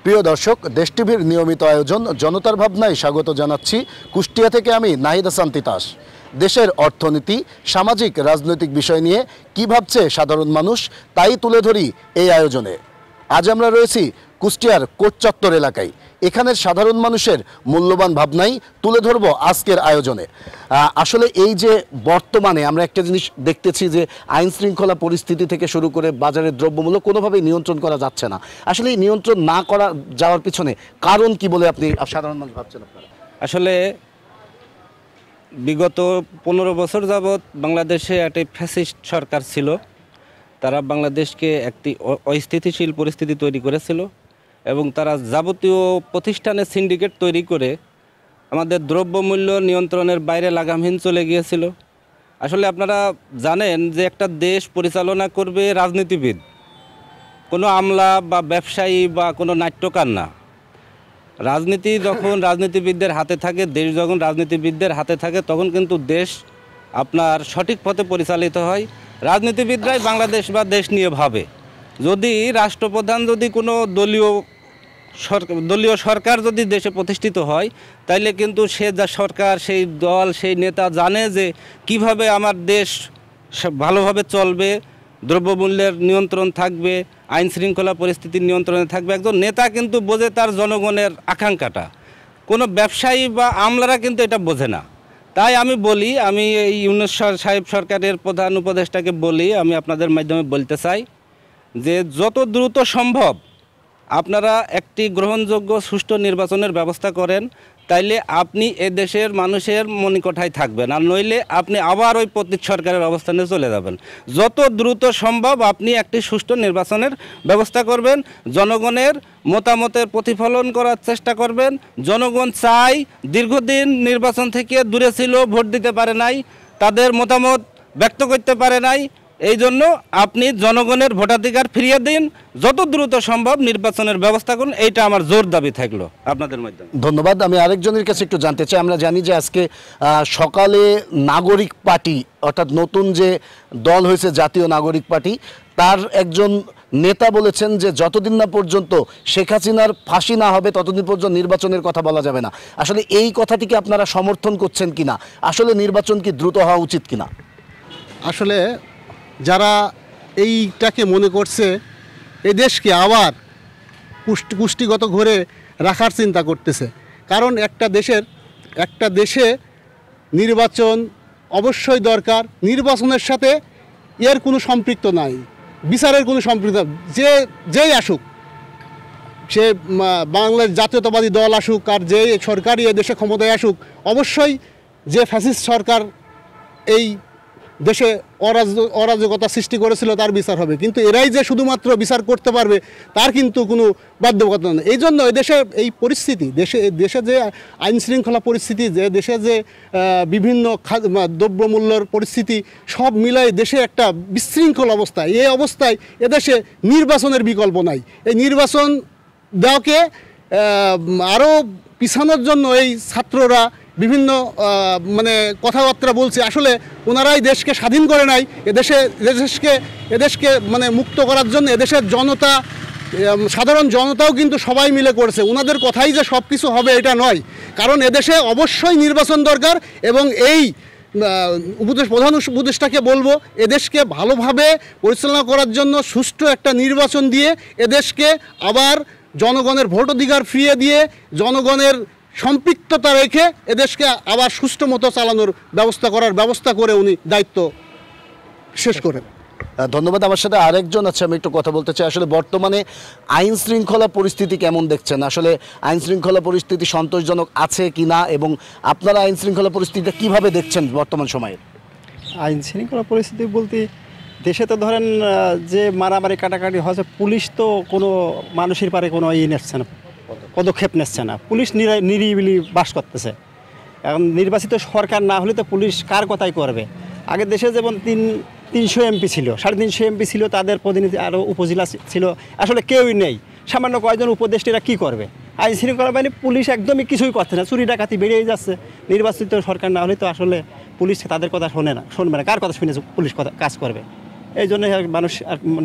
প্রিয় দর্শক, দেশ টিভির নিয়মিত আয়োজন জনতার ভাবনায় স্বাগত জানাচ্ছি। কুষ্টিয়া থেকে আমি নাহিদ হাসান তিতাস। দেশের অর্থনীতি, সামাজিক, রাজনৈতিক বিষয় নিয়ে কী ভাবছে সাধারণ মানুষ, তাই তুলে ধরি এই আয়োজনে। আজ আমরা রয়েছি কুষ্টিয়ার কোট চত্বর এলাকায়। এখানের সাধারণ মানুষের মূল্যবান ভাবনাই তুলে ধরব আজকের আয়োজনে। আসলে এই যে বর্তমানে আমরা একটা জিনিস দেখতেছি যে আইন শৃঙ্খলা পরিস্থিতি থেকে শুরু করে বাজারের দ্রব্যমূল্য কোনোভাবেই নিয়ন্ত্রণ করা যাচ্ছে না। আসলে এই নিয়ন্ত্রণ না করা যাওয়ার পিছনে কারণ কি বলে আপনি সাধারণ মানুষ ভাবছেন? আপনারা আসলে বিগত 15 বছর যাবৎ বাংলাদেশে একটি ফ্যাসিস্ট সরকার ছিল। তারা বাংলাদেশকে একটি অস্থিতিশীল পরিস্থিতি তৈরি করেছিল এবং তারা যাবতীয় প্রতিষ্ঠানের সিন্ডিকেট তৈরি করে আমাদের দ্রব্যমূল্য নিয়ন্ত্রণের বাইরে লাগামহীন চলে গিয়েছিল। আসলে আপনারা জানেন যে একটা দেশ পরিচালনা করবে রাজনীতিবিদ, কোনো আমলা বা ব্যবসায়ী বা কোনো নাট্যকার না। রাজনীতি যখন রাজনীতিবিদদের হাতে থাকে, দেশ যখন রাজনীতিবিদদের হাতে থাকে, তখন কিন্তু দেশ আপনার সঠিক পথে পরিচালিত হয়। রাজনীতিবিদরাই বাংলাদেশ বা দেশ নিয়ে ভাবে। যদি রাষ্ট্রপ্রধান যদি কোনো দলীয় সরকার যদি দেশে প্রতিষ্ঠিত হয়, তাইলে কিন্তু সে যা সরকার, সেই দল, সেই নেতা জানে যে কিভাবে আমার দেশ ভালোভাবে চলবে, দ্রব্যমূল্যের নিয়ন্ত্রণ থাকবে, আইন শৃঙ্খলা পরিস্থিতির নিয়ন্ত্রণে থাকবে। একজন নেতা কিন্তু বোঝে তার জনগণের আকাঙ্ক্ষাটা। কোনো ব্যবসায়ী বা আমলারা কিন্তু এটা বোঝে না। তাই আমি বলি, আমি এই ইউনূস সাহেব সরকারের প্রধান উপদেষ্টাকে বলি, আমি আপনাদের মাধ্যমে বলতে চাই যে যত দ্রুত সম্ভব আপনারা একটি গ্রহণযোগ্য সুষ্ঠু নির্বাচনের ব্যবস্থা করেন, তাইলে আপনি এ দেশের মানুষের মনিকঠায় থাকবেন, আর নইলে আপনি আবার ওই পতিত সরকারের অবস্থানে চলে যাবেন। যত দ্রুত সম্ভব আপনি একটি সুষ্ঠু নির্বাচনের ব্যবস্থা করবেন, জনগণের মতামতের প্রতিফলন করার চেষ্টা করবেন। জনগণ চাই, দীর্ঘদিন নির্বাচন থেকে দূরে ছিল, ভোট দিতে পারে নাই, তাদের মতামত ব্যক্ত করতে পারে নাই। এই জন্য আপনি জনগণের ভোটাধিকার ফিরিয়ে দিন, যত দ্রুত সম্ভব নির্বাচনের ব্যবস্থা করুন। এইটা আমার জোর দাবি থাকলো আপনাদের মাধ্যমে। ধন্যবাদ। আমি আরেকজনের কাছে একটু জানতে চাই। আমরা জানি যে আজকে সকালে নাগরিক পার্টি, অর্থাৎ নতুন যে দল হয়েছে জাতীয় নাগরিক পার্টি, তার একজন নেতা বলেছেন যে যতদিন না পর্যন্ত শেখ হাসিনার ফাঁসি না হবে ততদিন পর্যন্ত নির্বাচনের কথা বলা যাবে না। আসলে এই কথাটিকে আপনারা সমর্থন করছেন কিনা? আসলে নির্বাচন কি দ্রুত হওয়া উচিত কিনা? আসলে যারা এইটাকে মনে করছে এই দেশকে আবার পুষ্টিগত ঘরে রাখার চিন্তা করতেছে। কারণ একটা দেশে নির্বাচন অবশ্যই দরকার। নির্বাচনের সাথে এর কোনো সম্পৃক্ত নাই, বিচারের কোনো সম্পৃক্ত, যেই আসুক, সে বাংলাদেশ জাতীয়তাবাদী দল আসুক আর যে সরকারই এ দেশে ক্ষমতায় আসুক, অবশ্যই যে ফ্যাসিস্ট সরকার এই দেশে অরাজকতা সৃষ্টি করেছিল তার বিচার হবে। কিন্তু এরাই যে শুধুমাত্র বিচার করতে পারবে তার কিন্তু কোনো বাধ্যবাধকতা নেই। এই জন্য দেশে এই পরিস্থিতি, দেশে যে আইন শৃঙ্খলা পরিস্থিতি, যে দেশে যে বিভিন্ন দ্রব্যমূল্যর পরিস্থিতি, সব মিলাই দেশে একটা বিশৃঙ্খল অবস্থা। এই অবস্থায় এদেশে নির্বাচনের বিকল্প নাই। এই নির্বাচন দেওয়াকে আরও পিছানোর জন্য এই ছাত্ররা বিভিন্ন কথাবার্তা বলছে। আসলে ওনারাই দেশকে স্বাধীন করে নাই, এদেশকে মুক্ত করার জন্য এদেশের জনতা, সাধারণ জনতাও কিন্তু সবাই মিলে করছে। ওনাদের কথাই যে সব কিছু হবে এটা নয়, কারণ এদেশে অবশ্যই নির্বাচন দরকার। এবং এই প্রধান উপদেষ্টাকে বলবো, এদেশকে ভালোভাবে পরিচালনা করার জন্য সুষ্ঠু একটা নির্বাচন দিয়ে এদেশকে আবার জনগণের ভোটাধিকার ফিরিয়ে দিয়ে জনগণের সম্পৃক্ততা রেখে এদেশকে আবার সুষ্ঠু মতো চালানোর ব্যবস্থা করে উনি দায়িত্ব শেষ করেন। ধন্যবাদ। আমার সাথে আরেকজন আছে, আমি একটু কথা বলতে চাই। আসলে বর্তমানে আইন শৃঙ্খলা পরিস্থিতি কেমন দেখছেন? আসলে আইন শৃঙ্খলা পরিস্থিতি সন্তোষজনক আছে কি না, এবং আপনারা আইন শৃঙ্খলা পরিস্থিতিটা কীভাবে দেখছেন বর্তমান সময়ে? আইন শৃঙ্খলা পরিস্থিতি বলতে দেশে তো ধরেন যে মারামারি কাটাকাটি হচ্ছে, পুলিশ তো কোনো মানুষের পারে কোনো নিচ্ছে না, পদক্ষেপ নিচ্ছে না। পুলিশ নিরিবিলি বাস করতেছে। এখন নির্বাচিত সরকার না হলে তো পুলিশ কার কথাই করবে? আগে দেশে যেমন 300 এমপি ছিল, 350 এমপি ছিল, তাদের প্রতিনিধি আরও উপজেলা ছিল, আসলে কেউই নেই। সামান্য কয়েকজন উপদেষ্টারা কী করবে? আইন শৃঙ্খলা বাহিনী, পুলিশ একদমই কিছুই করছে না। চুরি ডাকাতি বেড়েই যাচ্ছে। নির্বাচিত সরকার না হলে তো আসলে পুলিশ তাদের কথা শুনবে না। কার কথা শুনে পুলিশ কাজ করবে? এই জন্য মানুষ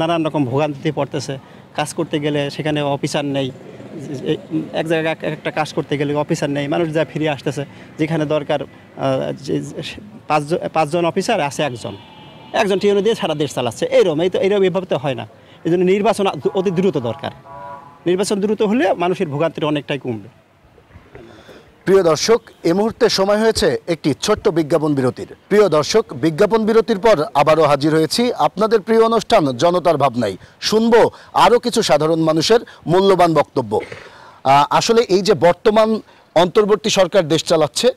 নানান রকম ভোগান্তিতে পড়তেছে। কাজ করতে গেলে সেখানে অফিসার নেই, এক জায়গায় একটা কাজ করতে গেলে অফিসার নেই, মানুষ যা ফিরে আসতেছে। যেখানে দরকার 5জন অফিসার আছে একজন টিএনও দিয়ে সারা দেশ চালাচ্ছে। এইরকম এভাবে তো হয় না। এই জন্য নির্বাচন অতি দ্রুত দরকার। নির্বাচন দ্রুত হলে মানুষের ভোগান্তির অনেকটাই কমবে। প্রিয় দর্শক, এই মুহূর্তে সময় হয়েছে একটি ছোট্ট বিজ্ঞাপন বিরতির। প্রিয় দর্শক, বিজ্ঞাপন বিরতির পর আবারও হাজির হয়েছি আপনাদের প্রিয় অনুষ্ঠান জনতার ভাবনায়। শুনবো আরও কিছু সাধারণ মানুষের মূল্যবান বক্তব্য। আসলে এই যে বর্তমান অন্তর্বর্তী সরকার দেশ চালাচ্ছে,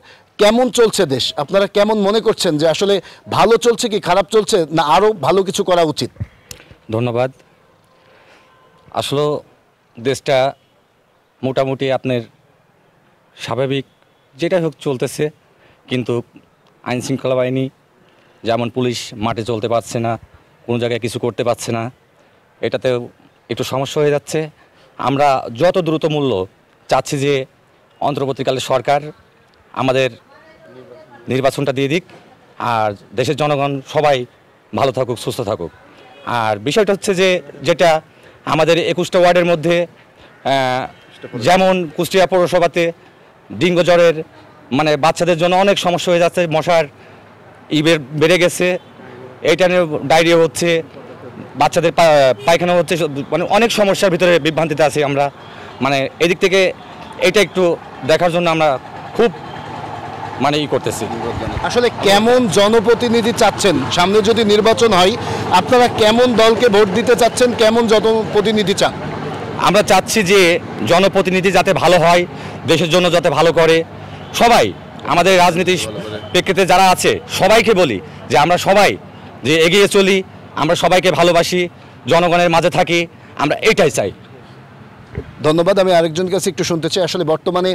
কেমন চলছে দেশ? আপনারা কেমন মনে করছেন যে আসলে ভালো চলছে কি খারাপ চলছে, না আরও ভালো কিছু করা উচিত? ধন্যবাদ। আসলে দেশটা মোটামুটি আপনার স্বাভাবিক যেটাই হোক চলতেছে, কিন্তু আইন শৃঙ্খলা বাহিনী যেমন পুলিশ মাঠে চলতে পারছে না, কোনো জায়গায় কিছু করতে পারছে না, এটাতে একটু সমস্যা হয়ে যাচ্ছে। আমরা যত দ্রুত মূল্য চাচ্ছি যে অন্তর্বর্তীকালে সরকার আমাদের নির্বাচনটা দিয়ে দিক, আর দেশের জনগণ সবাই ভালো থাকুক, সুস্থ থাকুক। আর বিষয়টা হচ্ছে যে যেটা আমাদের 21টা ওয়ার্ডের মধ্যে যেমন কুষ্টিয়া পৌরসভাতে ডেঙ্গু জ্বরের মানে বাচ্চাদের জন্য অনেক সমস্যা হয়ে যাচ্ছে, মশার বেড়ে গেছে, এইটা নিয়ে ডায়রিয়া হচ্ছে, বাচ্চাদের পায়খানা হচ্ছে, মানে অনেক সমস্যার ভিতরে বিভ্রান্তিতে আছি আমরা। মানে এদিক থেকে এটা একটু দেখার জন্য আমরা খুব মানে করতেছি। আসলে কেমন জনপ্রতিনিধি চাচ্ছেন? সামনে যদি নির্বাচন হয় আপনারা কেমন দলকে ভোট দিতে চাচ্ছেন, কেমন জনপ্রতিনিধি চান? আমরা চাচ্ছি যে জনপ্রতিনিধি যাতে ভালো হয়, দেশের জন্য যাতে ভালো করে। সবাই আমাদের রাজনীতির প্রেক্ষিতে যারা আছে সবাইকে বলি যে আমরা সবাই যে এগিয়ে চলি, আমরা সবাইকে ভালোবাসি, জনগণের মাঝে থাকি, আমরা এইটাই চাই। ধন্যবাদ। আমি আরেকজনের কাছে একটু শুনতে চাই, আসলে বর্তমানে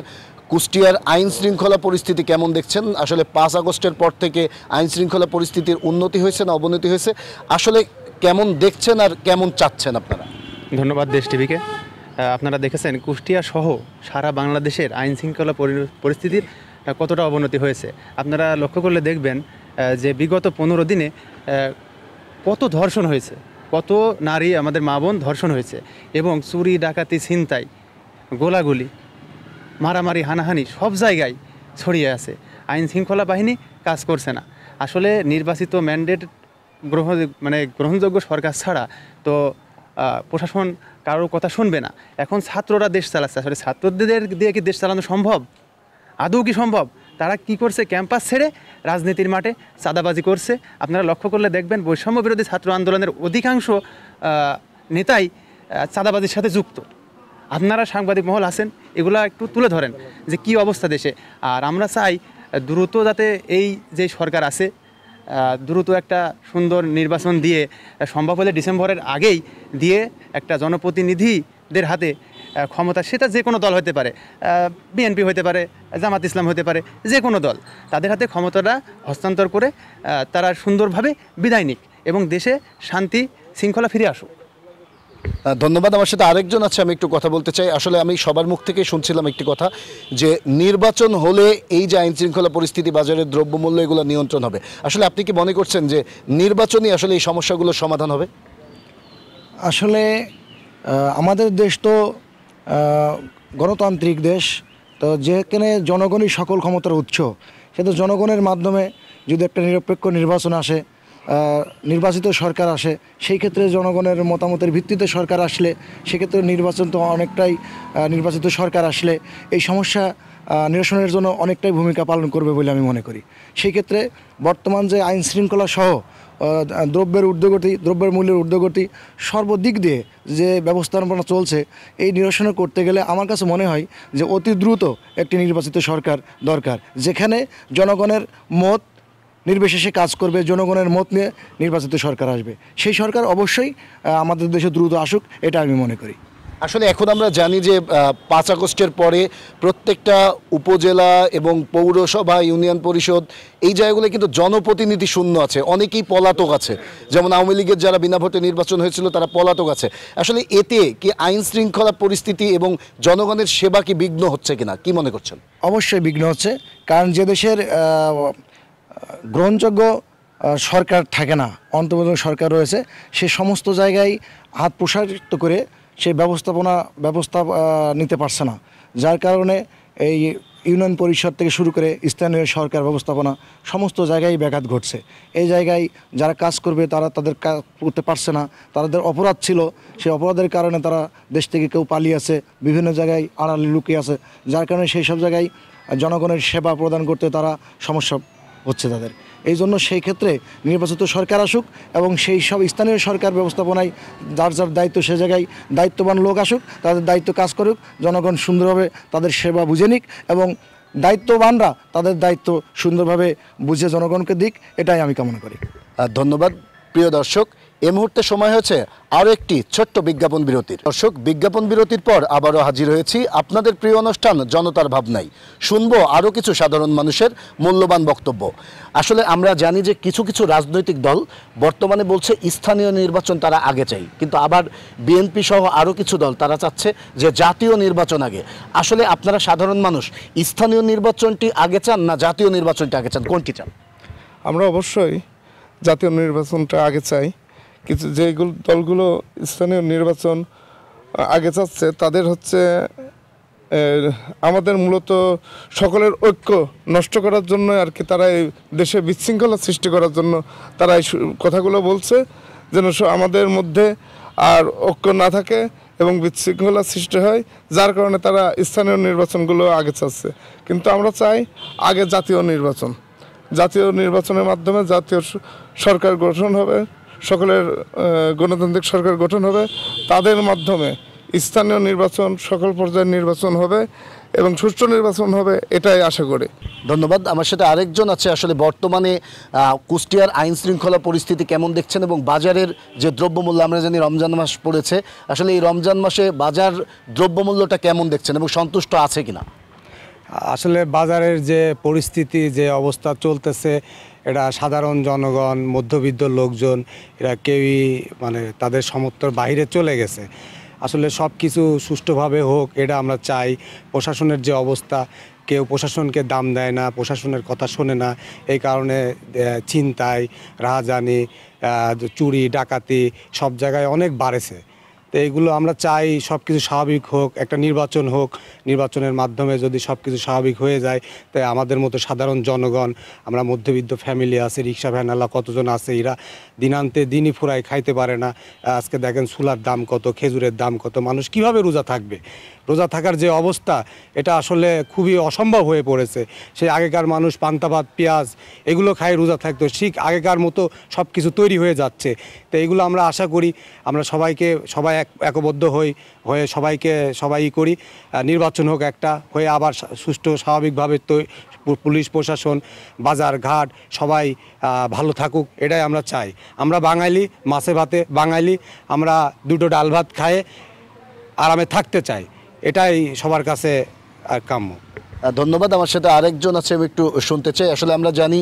কুষ্টিয়ার আইন শৃঙ্খলা পরিস্থিতি কেমন দেখছেন? আসলে 5 আগস্টের পর থেকে আইন শৃঙ্খলা পরিস্থিতির উন্নতি হয়েছে না অবনতি হয়েছে? আসলে কেমন দেখছেন আর কেমন চাচ্ছেন আপনারা? ধন্যবাদ দেশ টিভিকে। আপনারা দেখেছেন কুষ্টিয়া সহ সারা বাংলাদেশের আইন শৃঙ্খলা পরিস্থিতির কতটা অবনতি হয়েছে। আপনারা লক্ষ্য করলে দেখবেন যে বিগত 15 দিনে কত ধর্ষণ হয়েছে, কত নারী আমাদের মা বোন ধর্ষণ হয়েছে, এবং চুরি ডাকাতি ছিনতাই গোলাগুলি মারামারি হানাহানি সব জায়গায় ছড়িয়ে আছে। আইন শৃঙ্খলা বাহিনী কাজ করছে না। আসলে নির্বাচিত ম্যান্ডেট গ্রহণযোগ্য সরকার ছাড়া তো প্রশাসন কারোর কথা শুনবে না। এখন ছাত্ররা দেশ চালাচ্ছে, আসলে ছাত্রদের দিয়ে কি দেশ চালানো সম্ভব? আদৌ কি সম্ভব? তারা কি করছে? ক্যাম্পাস ছেড়ে রাজনীতির মাঠে চাঁদাবাজি করছে। আপনারা লক্ষ্য করলে দেখবেন বৈষম্য বিরোধী ছাত্র আন্দোলনের অধিকাংশ নেতাই চাঁদাবাজির সাথে যুক্ত। আপনারা সাংবাদিক মহল আছেন, এগুলা একটু তুলে ধরেন যে কি অবস্থা দেশে। আর আমরা চাই দ্রুত যাতে এই যে সরকার আছে দ্রুত একটা সুন্দর নির্বাচন দিয়ে, সম্ভব হলে ডিসেম্বরের আগেই দিয়ে একটা জনপ্রতিনিধিদের হাতে ক্ষমতা, সেটা যে কোনো দল হতে পারে, বিএনপি হতে পারে, জামাত ইসলাম হতে পারে, যে কোনো দল, তাদের হাতে ক্ষমতাটা হস্তান্তর করে তারা সুন্দরভাবে বিদায় নিক এবং দেশে শান্তি শৃঙ্খলা ফিরে আসুক। ধন্যবাদ। আমার সাথে আরেকজন আছে, আমি একটু কথা বলতে চাই। আসলে আমি সবার মুখ থেকে শুনছিলাম একটি কথা, যে নির্বাচন হলে এই যে আইন শৃঙ্খলা পরিস্থিতি, বাজারের দ্রব্যমূল্য, এগুলো নিয়ন্ত্রণ হবে। আসলে আপনি কি মনে করছেন যে নির্বাচনই আসলে এই সমস্যাগুলোর সমাধান হবে? আসলে আমাদের দেশ তো গণতান্ত্রিক দেশ, তো যেখানে জনগণই সকল ক্ষমতার উৎস, সেটা জনগণের মাধ্যমে যদি একটা নিরপেক্ষ নির্বাচন আসে, নির্বাচিত সরকার আসে, সেই ক্ষেত্রে জনগণের মতামতের ভিত্তিতে সরকার আসলে সেক্ষেত্রে নির্বাচন তো অনেকটাই, নির্বাচিত সরকার আসলে এই সমস্যা নিরসনের জন্য অনেকটাই ভূমিকা পালন করবে বলে আমি মনে করি। সেই ক্ষেত্রে বর্তমান যে আইন শৃঙ্খলা সহ দ্রব্যের মূল্যের ঊর্ধ্বগতি সর্বদিক দিয়ে যে ব্যবস্থাপনা চলছে, এই নিরসন করতে গেলে আমার কাছে মনে হয় যে অতি দ্রুত একটি নির্বাচিত সরকার দরকার, যেখানে জনগণের মত নির্বিশেষে কাজ করবে, জনগণের মত নিয়ে নির্বাচিত সরকার আসবে। সেই সরকার অবশ্যই আমাদের দেশে দ্রুত আসুক, এটা আমি মনে করি। আসলে এখন আমরা জানি যে 5 আগস্টের পরে প্রত্যেকটা উপজেলা এবং পৌরসভা, ইউনিয়ন পরিষদ, এই জায়গাগুলো কিন্তু জনপ্রতিনিধি শূন্য আছে, অনেকেই পলাতক আছে। যেমন আওয়ামী লীগের যারা বিনা ভোটে নির্বাচন হয়েছিল তারা পলাতক আছে। আসলে এতে কি আইন শৃঙ্খলা পরিস্থিতি এবং জনগণের সেবা কি বিঘ্ন হচ্ছে কিনা, কি মনে করছেন? অবশ্যই বিঘ্ন হচ্ছে, কারণ যে দেশের গ্রহণযোগ্য সরকার থাকে না, অন্তর্বর্তী সরকার রয়েছে, সে সমস্ত জায়গায় হাত প্রসারিত করে সেই ব্যবস্থা নিতে পারছে না, যার কারণে এই ইউনিয়ন পরিষদ থেকে শুরু করে স্থানীয় সরকার ব্যবস্থাপনা সমস্ত জায়গায় ব্যাঘাত ঘটছে। এই জায়গায় যারা কাজ করবে তারা তাদের কাজ করতে পারছে না, তাদের অপরাধ ছিল, সেই অপরাধের কারণে তারা দেশ থেকে কেউ পালিয়ে আছে, বিভিন্ন জায়গায় আড়ালে লুকিয়ে আছে, যার কারণে সেই সব জায়গায় জনগণের সেবা প্রদান করতে তারা সমস্যা হচ্ছে তাদের। এই জন্য সেই ক্ষেত্রে নির্বাচিত সরকার আসুক এবং সেই সব স্থানীয় সরকার ব্যবস্থাপনায় যার যার দায়িত্ব সে জায়গায় দায়িত্ববান লোক আসুক, তাদের দায়িত্ব কাজ করুক, জনগণ সুন্দরভাবে তাদের সেবা বুঝে নিক এবং দায়িত্ববানরা তাদের দায়িত্ব সুন্দরভাবে বুঝে জনগণকে দিক, এটাই আমি কামনা করি। ধন্যবাদ প্রিয় দর্শক। এই মুহূর্তে সময় হয়েছে আরও একটি ছোট্ট বিজ্ঞাপন বিরতির। দর্শক, বিজ্ঞাপন বিরতির পর আবারও হাজির হয়েছি আপনাদের প্রিয় অনুষ্ঠান জনতার ভাবনায়। শুনবো আরও কিছু সাধারণ মানুষের মূল্যবান বক্তব্য। আসলে আমরা জানি যে কিছু কিছু রাজনৈতিক দল বর্তমানে বলছে স্থানীয় নির্বাচন তারা আগে চাই, কিন্তু আবার বিএনপি সহ আরও কিছু দল তারা চাচ্ছে যে জাতীয় নির্বাচন আগে। আসলে আপনারা সাধারণ মানুষ স্থানীয় নির্বাচনটি আগে চান না জাতীয় নির্বাচনটি আগে চান, কোনটি চান? আমরা অবশ্যই জাতীয় নির্বাচনটা আগে চাই। কিছু যেগুলো দলগুলো স্থানীয় নির্বাচন আগে চাচ্ছে তাদের হচ্ছে আমাদের মূলত সকলের ঐক্য নষ্ট করার জন্য আর কি, তারা এই দেশে বিশৃঙ্খলা সৃষ্টি করার জন্য তারা এই কথাগুলো বলছে, যেন আমাদের মধ্যে আর ঐক্য না থাকে এবং বিশৃঙ্খলা সৃষ্টি হয়, যার কারণে তারা স্থানীয় নির্বাচনগুলো আগে চাচ্ছে। কিন্তু আমরা চাই আগে জাতীয় নির্বাচন। জাতীয় নির্বাচনের মাধ্যমে জাতীয় সরকার গঠন হবে, সকলের গণতান্ত্রিক সরকার গঠন হবে, তাদের মাধ্যমে স্থানীয় নির্বাচন সকল পর্যায়ের নির্বাচন হবে এবং সুষ্ঠু নির্বাচন হবে, এটাই আশা করি। ধন্যবাদ। আমার সাথে আরেকজন আছে। আসলে বর্তমানে কুষ্টিয়ার আইন শৃঙ্খলা পরিস্থিতি কেমন দেখছেন এবং বাজারের যে দ্রব্যমূল্য, আমরা জানি রমজান মাস পড়েছে, আসলে এই রমজান মাসে বাজার দ্রব্যমূল্যটা কেমন দেখছেন এবং সন্তুষ্ট আছে কিনা? আসলে বাজারের যে পরিস্থিতি, যে অবস্থা চলতেছে, এটা সাধারণ জনগণ, মধ্যবিত্ত লোকজন এরা কেউই মানে তাদের সামর্থ্যের বাইরে চলে গেছে। আসলে সব কিছু সুষ্ঠুভাবে হোক এটা আমরা চাই। প্রশাসনের যে অবস্থা, কেউ প্রশাসনকে দাম দেয় না, প্রশাসনের কথা শোনে না, এই কারণে ছিনতাই, রাহাজানি, চুরি ডাকাতি সব জায়গায় অনেক বাড়েছে। তো এইগুলো আমরা চাই সব কিছু স্বাভাবিক হোক, একটা নির্বাচন হোক, নির্বাচনের মাধ্যমে যদি সব কিছু স্বাভাবিক হয়ে যায়, তাই আমাদের মতো সাধারণ জনগণ, আমরা মধ্যবিত্ত ফ্যামিলি আছে, রিক্সা ভ্যানালা কতজন আছে, এরা দিনান্তে দিনই ফুরায় খাইতে পারে না। আজকে দেখেন সুলার দাম কত, খেজুরের দাম কত, মানুষ কিভাবে রোজা থাকবে? রোজা থাকার যে অবস্থা, এটা আসলে খুবই অসম্ভব হয়ে পড়েছে। সেই আগেকার মানুষ পান্তা ভাত, পেঁয়াজ এগুলো খায় রোজা থাকতো, ঠিক আগেকার মতো সব কিছু তৈরি হয়ে যাচ্ছে। তো এইগুলো আমরা আশা করি আমরা সবাই একবদ্ধ হয়ে সবাই করি, নির্বাচন হোক একটা হয়ে, আবার সুষ্ঠু স্বাভাবিকভাবে পুলিশ প্রশাসন, বাজার ঘাট সবাই ভালো থাকুক, এটাই আমরা চাই। আমরা বাঙালি, মাছে ভাতে বাঙালি, আমরা দুটো ডাল ভাত খায়ে আরামে থাকতে চাই, এটাই সবার কাছে কাম্য। ধন্যবাদ। আমার সাথে আরেকজন আছে, আমি একটু শুনতে চাই। আসলে আমরা জানি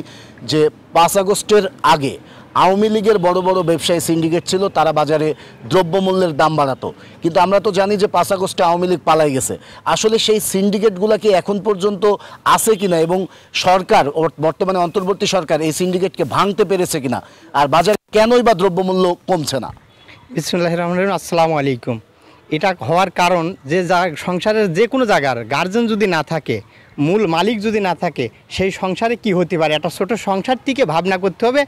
যে 5 আগস্টের আগে আওয়ামী লীগের বড় বড় ব্যবসায়ী সিন্ডিকেট ছিল, তারা বাজারে দ্রব্যমূল্যের দাম বাড়াতো, কিন্তু আমরা তো জানি যে 5 আগস্টে আওয়ামী লীগ পালাই গেছে। আসলে সেই সিন্ডিকেটগুলো কি এখন পর্যন্ত আছে কিনা এবং সরকার, বর্তমানে অন্তর্বর্তী সরকার এই সিন্ডিকেটকে ভাঙতে পেরেছে কিনা, আর বাজারে কেনই বা দ্রব্যমূল্য কমছে না? বিসমিল্লাহির রহমানির রহিম। আসসালামু আলাইকুম। এটা হওয়ার কারণ যে সংসারের যে কোনো জায়গার গার্জেন যদি না থাকে, মূল মালিক যদি না থাকে, সেই সংসারে কি হতে পারে? একটা ছোট সংসার থেকে ভাবনা করতে হবে।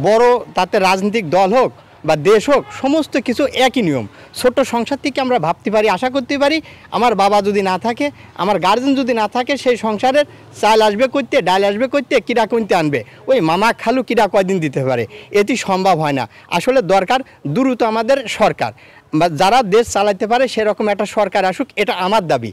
বড় তাতে রাজনৈতিক দল হোক বা দেশ হোক, সমস্ত কিছু একই নিয়ম। ছোট সংসার থেকে আমরা ভাবতে পারি, আশা করতে পারি, আমার বাবা যদি না থাকে, আমার গার্জেন যদি না থাকে, সেই সংসারের চাল আসবে করতে, ডাল আসবে করতে, কিরা কিনতে আনবে, ওই মামা খালু কিরা কয়দিন দিতে পারে, এটি সম্ভব হয় না। আসলে দরকার দ্রুত আমাদের সরকার বা যারা দেশ চালাতে পারে সেরকম একটা সরকার আসুক, এটা আমার দাবি।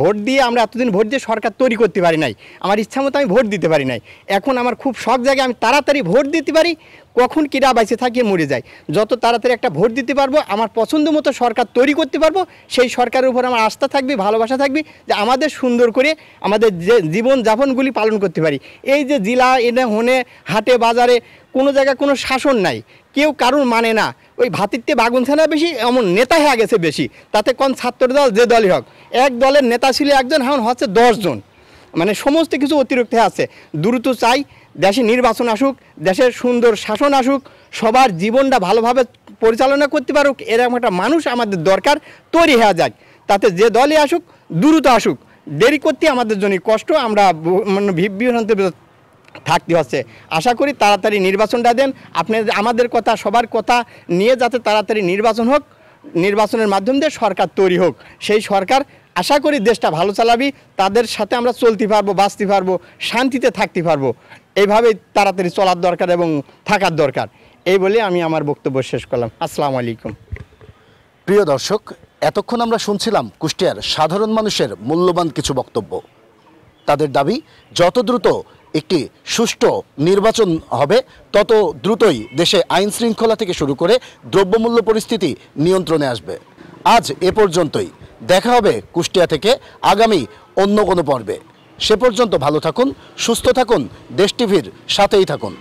ভোট দিয়ে আমরা এতদিন ভোট দিয়ে সরকার তৈরি করতে পারি নাই, আমার ইচ্ছা মতো আমি ভোট দিতে পারি নাই। এখন আমার খুব শখ জায়গায় আমি তাড়াতাড়ি ভোট দিতে পারি, কখন কিরা বাইসে থাকিয়ে মরে যায়। যত তাড়াতাড়ি একটা ভোট দিতে পারবো, আমার পছন্দ মতো সরকার তৈরি করতে পারবো, সেই সরকারের উপর আমার আস্থা থাকবে, ভালোবাসা থাকবে, যে আমাদের সুন্দর করে আমাদের যে জীবনযাপনগুলি পালন করতে পারি। এই যে জেলা এনে হনে হাটে বাজারে কোনো জায়গায় কোনো শাসন নাই, কেউ কারুর মানে না, ওই ভাতিত্বে বাগুন ছানা বেশি, এমন নেতা হয়ে গেছে বেশি। তাতে কোন ছাত্র দল যে দলই হোক, এক দলের নেতা ছিল একজন, এখন হচ্ছে 10 জন, মানে সমস্ত কিছু অতিরিক্ত আছে। দ্রুত চাই দেশে নির্বাচন আসুক, দেশের সুন্দর শাসন আসুক, সবার জীবনটা ভালোভাবে পরিচালনা করতে পারুক, এরকম একটা মানুষ আমাদের দরকার, তৈরি হয়ে যাক। তাতে যে দলই আসুক দ্রুত আসুক, দেরি করতে আমাদের জন্য কষ্ট, আমরা মানে বিভ্রান্তির ভিতর থাকতে হচ্ছে। আশা করি তাড়াতাড়ি নির্বাচনটা দেন, আপনাদের আমাদের কথা সবার কথা নিয়ে যাতে তাড়াতাড়ি নির্বাচন হোক, নির্বাচনের মাধ্যম দিয়ে সরকার তৈরি হোক। সেই সরকার আশা করি দেশটা ভালো চালাবি, তাদের সাথে আমরা চলতে পারবো, বাঁচতে পারবো, শান্তিতে থাকতে পারবো। এইভাবেই তাড়াতাড়ি চলার দরকার এবং থাকার দরকার। এই বলে আমি আমার বক্তব্য শেষ করলাম। আসসালামু আলাইকুম। প্রিয় দর্শক, এতক্ষণ আমরা শুনছিলাম কুষ্টিয়ার সাধারণ মানুষের মূল্যবান কিছু বক্তব্য। তাদের দাবি যত দ্রুত একটি সুষ্ঠু নির্বাচন হবে তত দ্রুতই দেশে আইন শৃঙ্খলা থেকে শুরু করে দ্রব্যমূল্য পরিস্থিতি নিয়ন্ত্রণে আসবে। আজ এ পর্যন্তই, দেখা হবে কুষ্টিয়া থেকে আগামী অন্য কোনো পর্বে। সে পর্যন্ত ভালো থাকুন, সুস্থ থাকুন, দেশ টিভির সাথেই থাকুন।